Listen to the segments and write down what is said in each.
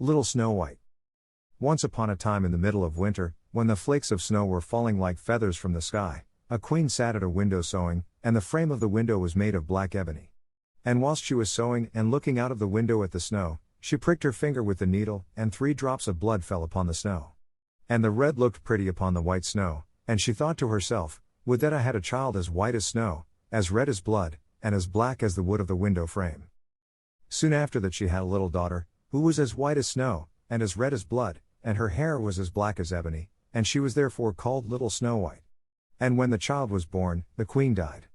Little Snow White. Once upon a time in the middle of winter, when the flakes of snow were falling like feathers from the sky, a queen sat at a window sewing, and the frame of the window was made of black ebony. And whilst she was sewing and looking out of the window at the snow, she pricked her finger with the needle, and 3 drops of blood fell upon the snow. And the red looked pretty upon the white snow, and she thought to herself, would that I had a child as white as snow, as red as blood, and as black as the wood of the window frame. Soon after that she had a little daughter, who was as white as snow, and as red as blood, and her hair was as black as ebony, and she was therefore called Little Snow White. And when the child was born, the queen died.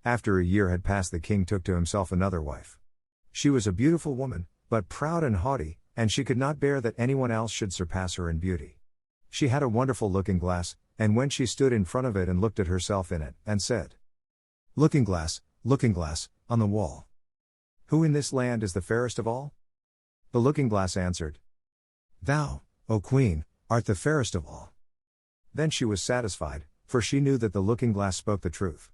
After a year had passed, the king took to himself another wife. She was a beautiful woman, but proud and haughty, and she could not bear that anyone else should surpass her in beauty. She had a wonderful looking glass, and when she stood in front of it and looked at herself in it, and said, looking glass, on the wall, who in this land is the fairest of all? The looking glass answered, thou, O queen, art the fairest of all. Then she was satisfied, for she knew that the looking glass spoke the truth.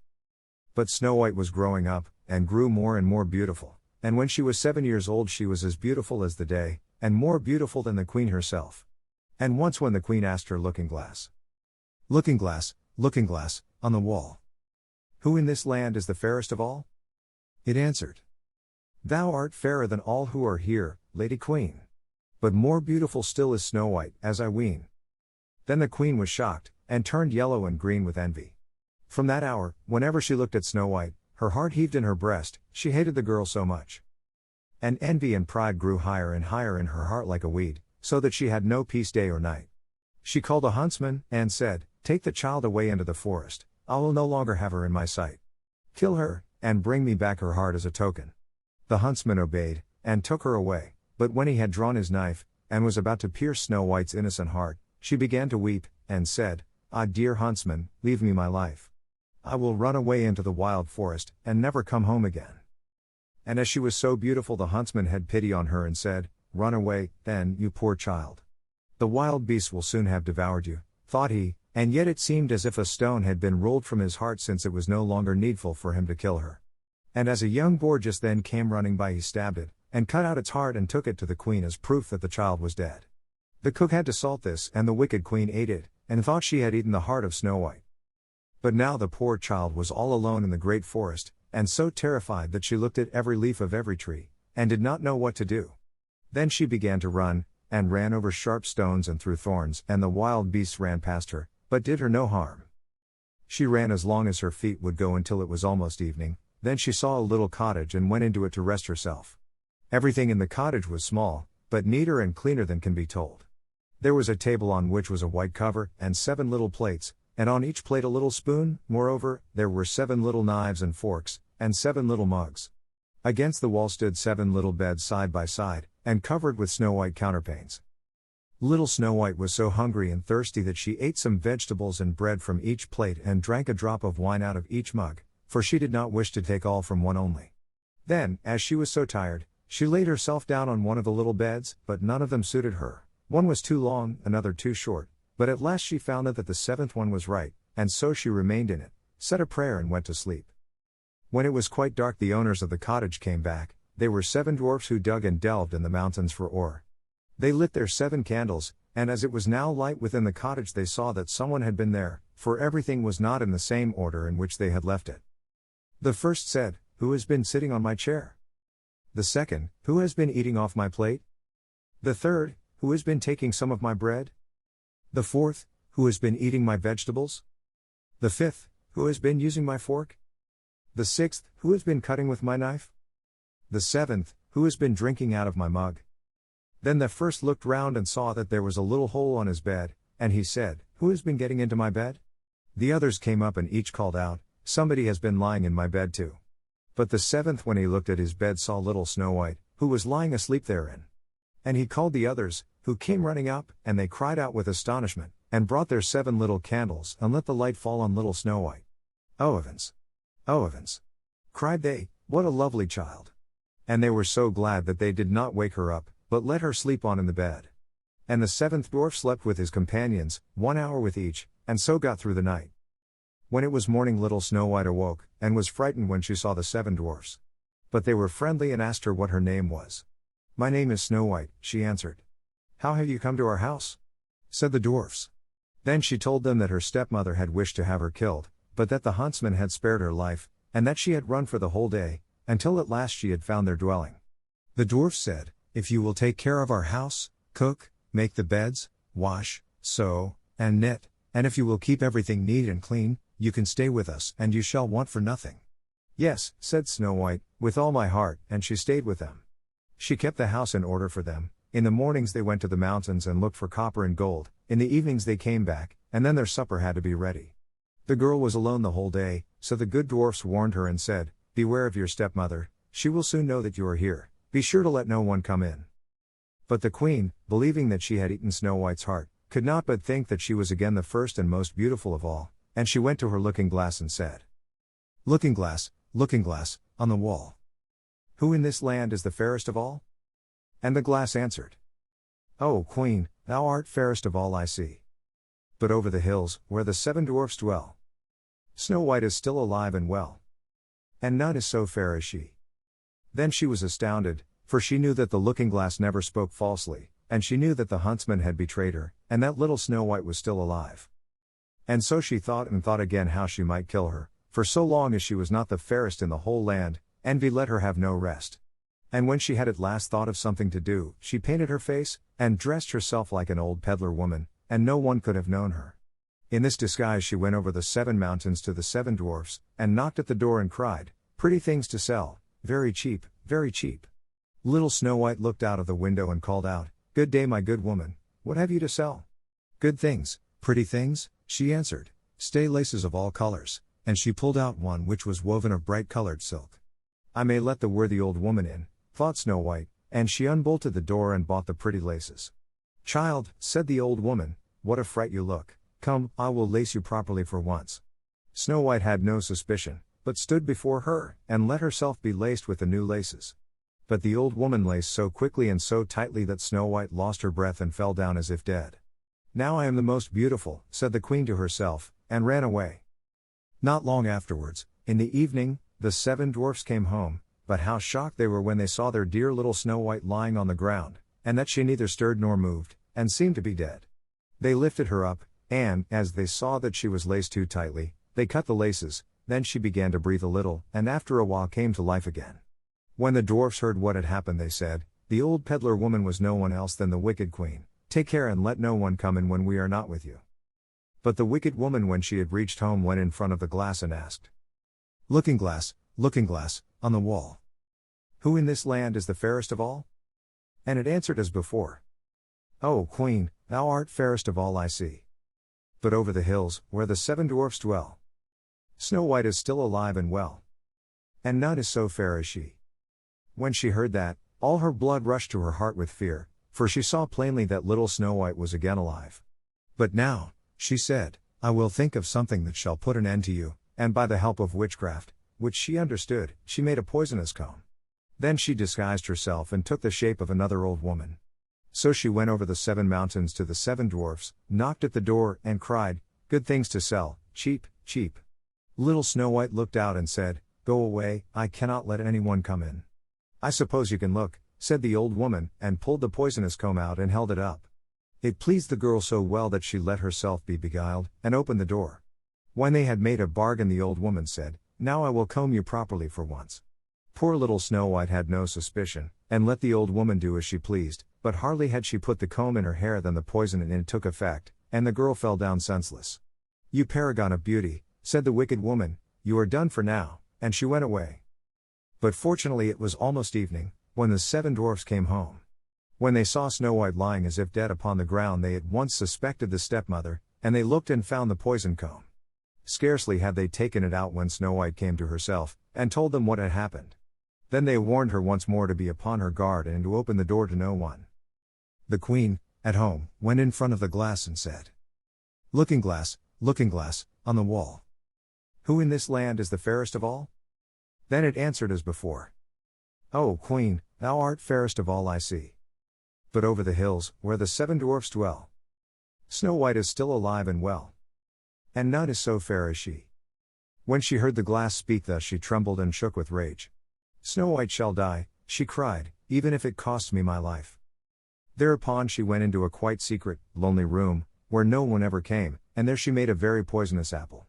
But Snow White was growing up, and grew more and more beautiful, and when she was 7 years old she was as beautiful as the day, and more beautiful than the queen herself. And once when the queen asked her looking glass, on the wall, who in this land is the fairest of all? It answered, thou art fairer than all who are here, Lady Queen. But more beautiful still is Snow White, as I ween. Then the queen was shocked, and turned yellow and green with envy. From that hour, whenever she looked at Snow White, her heart heaved in her breast, she hated the girl so much. And envy and pride grew higher and higher in her heart like a weed, so that she had no peace day or night. She called a huntsman, and said, take the child away into the forest, I will no longer have her in my sight. Kill her, and bring me back her heart as a token. The huntsman obeyed, and took her away, but when he had drawn his knife, and was about to pierce Snow White's innocent heart, she began to weep, and said, ah, dear huntsman, leave me my life. I will run away into the wild forest, and never come home again. And as she was so beautiful, the huntsman had pity on her and said, run away, then, you poor child. The wild beasts will soon have devoured you, thought he, and yet it seemed as if a stone had been rolled from his heart, since it was no longer needful for him to kill her. And as a young boar just then came running by, he stabbed it, and cut out its heart and took it to the queen as proof that the child was dead. The cook had to salt this, and the wicked queen ate it, and thought she had eaten the heart of Snow White. But now the poor child was all alone in the great forest, and so terrified that she looked at every leaf of every tree, and did not know what to do. Then she began to run, and ran over sharp stones and through thorns, and the wild beasts ran past her, but did her no harm. She ran as long as her feet would go until it was almost evening. Then she saw a little cottage and went into it to rest herself. Everything in the cottage was small, but neater and cleaner than can be told. There was a table on which was a white cover, and 7 little plates, and on each plate a little spoon. Moreover, there were 7 little knives and forks, and 7 little mugs. Against the wall stood 7 little beds side by side, and covered with snow white counterpanes. Little Snow White was so hungry and thirsty that she ate some vegetables and bread from each plate and drank a drop of wine out of each mug, for she did not wish to take all from one only. Then, as she was so tired, she laid herself down on one of the little beds, but none of them suited her. One was too long, another too short, but at last she found out that the 7th one was right, and so she remained in it, said a prayer and went to sleep. When it was quite dark, the owners of the cottage came back. They were 7 dwarfs who dug and delved in the mountains for ore. They lit their 7 candles, and as it was now light within the cottage, they saw that someone had been there, for everything was not in the same order in which they had left it. The first said, who has been sitting on my chair? The second, who has been eating off my plate? The third, who has been taking some of my bread? The fourth, who has been eating my vegetables? The fifth, who has been using my fork? The 6th, who has been cutting with my knife? The 7th, who has been drinking out of my mug? Then the first looked round and saw that there was a little hole on his bed, and he said, who has been getting into my bed? The others came up and each called out, somebody has been lying in my bed too. But the 7th, when he looked at his bed, saw little Snow White, who was lying asleep therein. And he called the others, who came running up, and they cried out with astonishment, and brought their 7 little candles, and let the light fall on little Snow White. Oh heavens! Oh heavens! Cried they, what a lovely child! And they were so glad that they did not wake her up, but let her sleep on in the bed. And the 7th dwarf slept with his companions, 1 hour with each, and so got through the night. When it was morning, little Snow White awoke, and was frightened when she saw the 7 dwarfs. But they were friendly and asked her what her name was. My name is Snow White, she answered. How have you come to our house? Said the dwarfs. Then she told them that her stepmother had wished to have her killed, but that the huntsman had spared her life, and that she had run for the whole day, until at last she had found their dwelling. The dwarfs said, If you will take care of our house, cook, make the beds, wash, sew, and knit, and if you will keep everything neat and clean, you can stay with us and you shall want for nothing. Yes, said Snow White, with all my heart, and she stayed with them. She kept the house in order for them. In the mornings they went to the mountains and looked for copper and gold, in the evenings they came back, and then their supper had to be ready. The girl was alone the whole day, so the good dwarfs warned her and said, Beware of your stepmother, she will soon know that you are here, be sure to let no one come in. But the queen, believing that she had eaten Snow White's heart, could not but think that she was again the first and most beautiful of all, and she went to her looking glass and said, Looking glass, on the wall. Who in this land is the fairest of all? And the glass answered, O queen, thou art fairest of all I see. But over the hills, where the 7 dwarfs dwell, Snow White is still alive and well. And none is so fair as she. Then she was astounded, for she knew that the looking glass never spoke falsely, and she knew that the huntsman had betrayed her, and that little Snow White was still alive. And so she thought and thought again how she might kill her, for so long as she was not the fairest in the whole land, envy let her have no rest. And when she had at last thought of something to do, she painted her face, and dressed herself like an old peddler woman, and no one could have known her. In this disguise she went over the 7 mountains to the 7 dwarfs, and knocked at the door and cried, Pretty things to sell, very cheap, very cheap. Little Snow White looked out of the window and called out, Good day my good woman, what have you to sell? Good things, pretty things, she answered, stay laces of all colors, and she pulled out one which was woven of bright colored silk. I may let the worthy old woman in, thought Snow White, and she unbolted the door and bought the pretty laces. Child, said the old woman, what a fright you look, come, I will lace you properly for once. Snow White had no suspicion, but stood before her, and let herself be laced with the new laces. But the old woman laced so quickly and so tightly that Snow White lost her breath and fell down as if dead. Now I am the most beautiful, said the queen to herself, and ran away. Not long afterwards, in the evening, the 7 dwarfs came home, but how shocked they were when they saw their dear little Snow White lying on the ground, and that she neither stirred nor moved, and seemed to be dead. They lifted her up, and, as they saw that she was laced too tightly, they cut the laces, then she began to breathe a little, and after a while came to life again. When the dwarfs heard what had happened they said, The old peddler woman was no one else than the wicked queen, take care and let no one come in when we are not with you. But the wicked woman when she had reached home went in front of the glass and asked, Looking glass, on the wall. Who in this land is the fairest of all? And it answered as before, O queen, thou art fairest of all I see. But over the hills, where the 7 dwarfs dwell, Snow White is still alive and well. And none is so fair as she. When she heard that, all her blood rushed to her heart with fear, for she saw plainly that little Snow White was again alive. But now, she said, I will think of something that shall put an end to you, and by the help of witchcraft, which she understood, she made a poisonous comb. Then she disguised herself and took the shape of another old woman. So she went over the 7 mountains to the 7 dwarfs, knocked at the door, and cried, Good things to sell, cheap, cheap. Little Snow White looked out and said, Go away, I cannot let anyone come in. I suppose you can look, said the old woman, and pulled the poisonous comb out and held it up. It pleased the girl so well that she let herself be beguiled, and opened the door. When they had made a bargain the old woman said, Now I will comb you properly for once. Poor little Snow White had no suspicion, and let the old woman do as she pleased, but hardly had she put the comb in her hair than the poison in it took effect, and the girl fell down senseless. You paragon of beauty, said the wicked woman, you are done for now, and she went away. But fortunately it was almost evening, when the 7 dwarfs came home. When they saw Snow White lying as if dead upon the ground they at once suspected the stepmother, and they looked and found the poison comb. Scarcely had they taken it out when Snow White came to herself, and told them what had happened. Then they warned her once more to be upon her guard and to open the door to no one. The queen, at home, went in front of the glass and said, Looking glass, on the wall. Who in this land is the fairest of all? Then it answered as before, O queen, thou art fairest of all I see. But over the hills, where the 7 dwarfs dwell, Snow White is still alive and well. And none is so fair as she. When she heard the glass speak thus she trembled and shook with rage. Snow White shall die, she cried, even if it costs me my life." Thereupon she went into a quite secret, lonely room, where no one ever came, and there she made a very poisonous apple.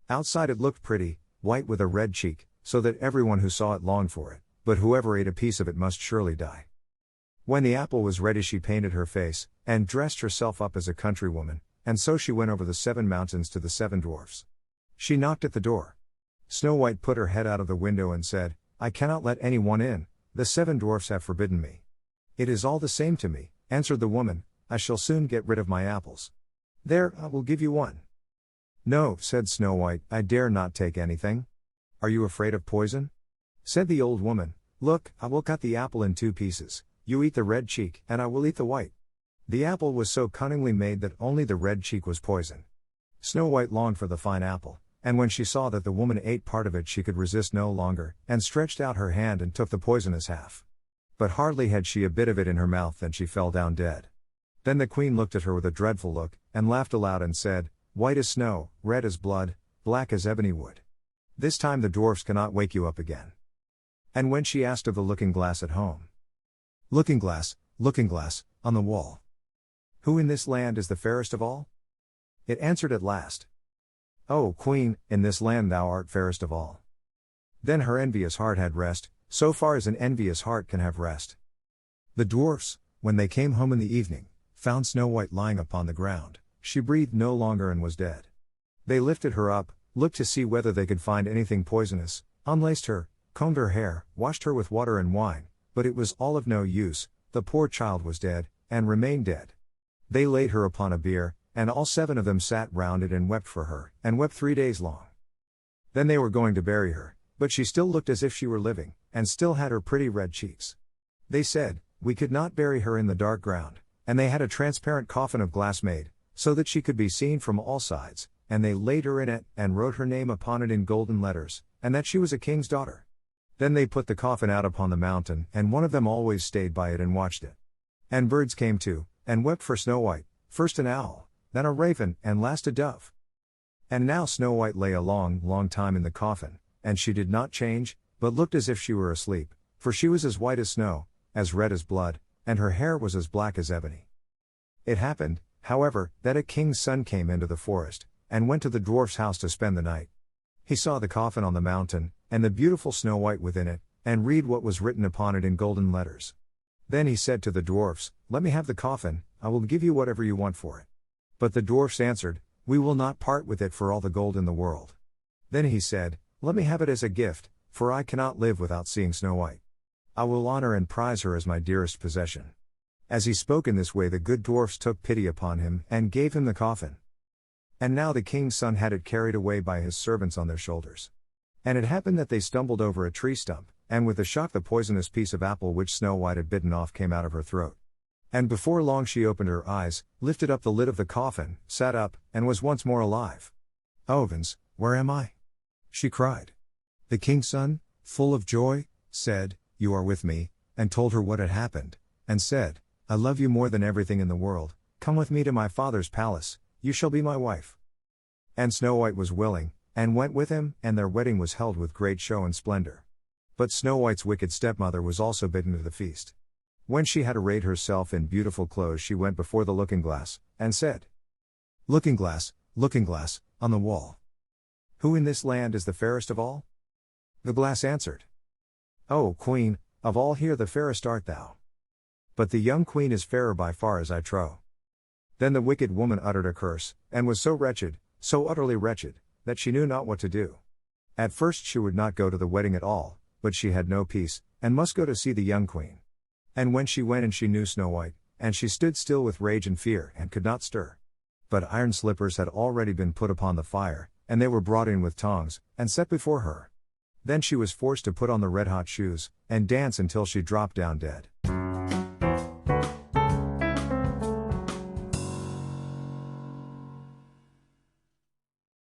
Outside it looked pretty, white with a red cheek, so that everyone who saw it longed for it, but whoever ate a piece of it must surely die. When the apple was ready she painted her face, and dressed herself up as a countrywoman, and so she went over the 7 mountains to the 7 dwarfs. She knocked at the door. Snow White put her head out of the window and said, "I cannot let anyone in, the 7 dwarfs have forbidden me." "It is all the same to me," answered the woman, "I shall soon get rid of my apples. There, I will give you one." "No," said Snow White, "I dare not take anything." "Are you afraid of poison?" Said the old woman, "Look, I will cut the apple in 2 pieces, you eat the red cheek, and I will eat the white." The apple was so cunningly made that only the red cheek was poison. Snow White longed for the fine apple, and when she saw that the woman ate part of it she could resist no longer, and stretched out her hand and took the poisonous half. But hardly had she a bit of it in her mouth than she fell down dead. Then the queen looked at her with a dreadful look, and laughed aloud and said, "White as snow, red as blood, black as ebony wood. This time the dwarfs cannot wake you up again." And when she asked of the looking-glass at home, looking glass, on the wall, "Who in this land is the fairest of all?" it answered at last, "O Queen, in this land thou art fairest of all." Then her envious heart had rest, so far as an envious heart can have rest. The dwarfs, when they came home in the evening, found Snow White lying upon the ground. She breathed no longer and was dead. They lifted her up, looked to see whether they could find anything poisonous, unlaced her, combed her hair, washed her with water and wine, but it was all of no use, the poor child was dead, and remained dead. They laid her upon a bier, and all 7 of them sat round it and wept for her, and wept 3 days long. Then they were going to bury her, but she still looked as if she were living, and still had her pretty red cheeks. They said, "We could not bury her in the dark ground," and they had a transparent coffin of glass made, so that she could be seen from all sides, and they laid her in it, and wrote her name upon it in golden letters, and that she was a king's daughter. Then they put the coffin out upon the mountain, and one of them always stayed by it and watched it. And birds came too, and wept for Snow White, first an owl, then a raven, and last a dove. And now Snow White lay a long, long time in the coffin, and she did not change, but looked as if she were asleep, for she was as white as snow, as red as blood, and her hair was as black as ebony. It happened, however, that a king's son came into the forest, and went to the dwarf's house to spend the night. He saw the coffin on the mountain, and the beautiful Snow White within it, and read what was written upon it in golden letters. Then he said to the dwarfs, "Let me have the coffin, I will give you whatever you want for it." But the dwarfs answered, "We will not part with it for all the gold in the world." Then he said, "Let me have it as a gift, for I cannot live without seeing Snow White. I will honor and prize her as my dearest possession." As he spoke in this way the good dwarfs took pity upon him, and gave him the coffin. And now the king's son had it carried away by his servants on their shoulders. And it happened that they stumbled over a tree stump, and with a shock the poisonous piece of apple which Snow White had bitten off came out of her throat. And before long she opened her eyes, lifted up the lid of the coffin, sat up, and was once more alive. "Oh heavens, where am I?" she cried. The king's son, full of joy, said, "You are with me," and told her what had happened, and said, "I love you more than everything in the world, come with me to my father's palace, you shall be my wife." And Snow White was willing, and went with him, and their wedding was held with great show and splendor. But Snow White's wicked stepmother was also bidden to the feast. When she had arrayed herself in beautiful clothes she went before the looking-glass, and said, looking-glass, on the wall, "Who in this land is the fairest of all?" The glass answered, "O Queen, of all here the fairest art thou. But the young queen is fairer by far as I trow." Then the wicked woman uttered a curse, and was so wretched, so utterly wretched, that she knew not what to do. At first she would not go to the wedding at all, but she had no peace, and must go to see the young queen. And when she went and she knew Snow White, and she stood still with rage and fear, and could not stir. But iron slippers had already been put upon the fire, and they were brought in with tongs, and set before her. Then she was forced to put on the red-hot shoes, and dance until she dropped down dead.